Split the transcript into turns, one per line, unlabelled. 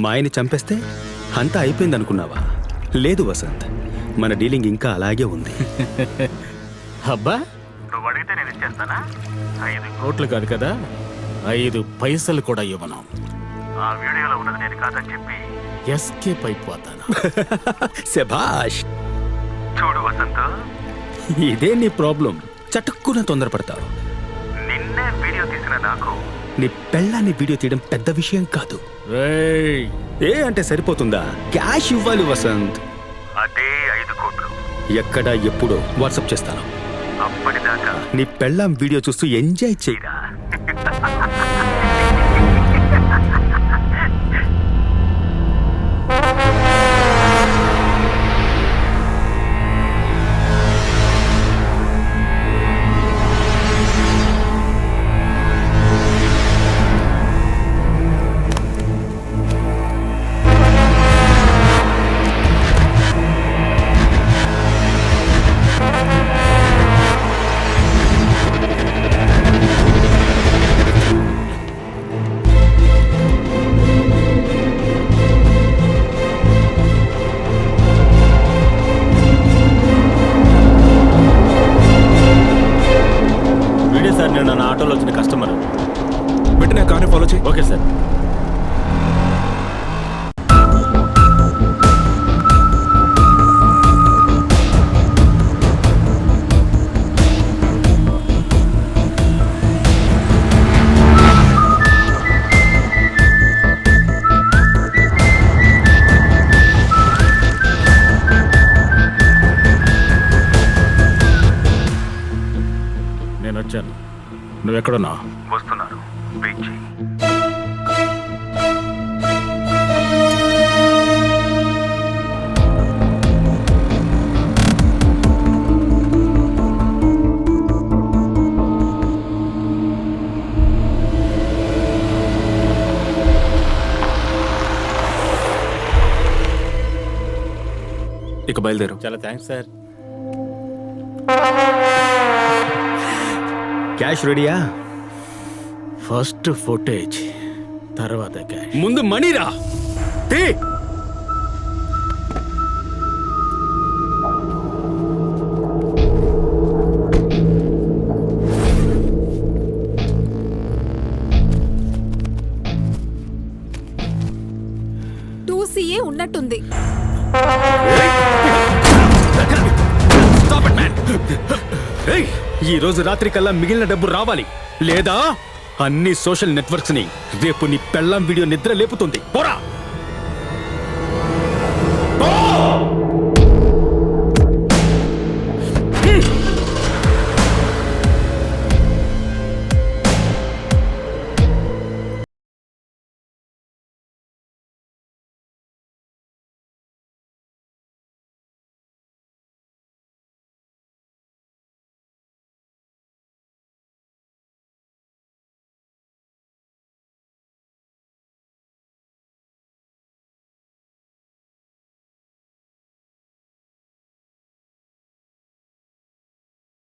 మా ఆయన్ని చంపేస్తే అంతా అయిపోయింది అనుకున్నావా? లేదు వసంత్, మన డీలింగ్ ఇంకా అలాగే ఉంది.
అబ్బా,
నువ్వు అడిగితే నేను ఇచ్చేస్తానా? 5
కోట్లు కాదు కదా, 5 పైసలు కూడా ఇవ్వను.
ఆ వీడియోలో ఉన్నది నేను కాదని చెప్పి
ఎస్కేప్ అయిపోతాను.
శభాష్.
చూడు వసంత్,
ఇదే నీ ప్రాబ్లం, చటుక్కున తొందరపడతావు.
నిన్నే వీడియో తీసిన నాకు
నీ పెళ్ళాన్ని వీడియో తీయడం పెద్ద విషయం కాదు.
రేయ్,
ఏ అంటే సరిపోతుందా? క్యాష్ ఇవ్వాలి వసంత్.
అదే 5 కోట్లు.
ఎక్కడ ఎప్పుడో వాట్సాప్ చేస్తాను.
అప్పటిదాకా
నీ పెళ్ళాం వీడియో చూస్తూ ఎంజాయ్ చేయరా.
సార్, నేను నా ఆటోలో వచ్చిన కస్టమర్.
వెంటనే కారు ఫాలో చేయి.
Okay sir. నేను వచ్చాను, నువ్వెక్కడున్నా?
వస్తున్నారు, వెయిట్ చేయి.
ఇక బయలుదేరు.
చాలా థ్యాంక్స్ సార్.
క్యాష్ రెడీయా?
ఫస్ట్ ఫుటేజ్, తర్వాత క్యాష్.
ముందు మనీరా. తే.
CA ఉన్నట్టుంది.
ఈ రోజు రాత్రి కల్లా మిగిలిన డబ్బు రావాలి, లేదా అన్ని సోషల్ నెట్వర్క్స్ ని రేపు నీ పెళ్ళాం వీడియో నిద్ర లేపుతుంది. పోరా.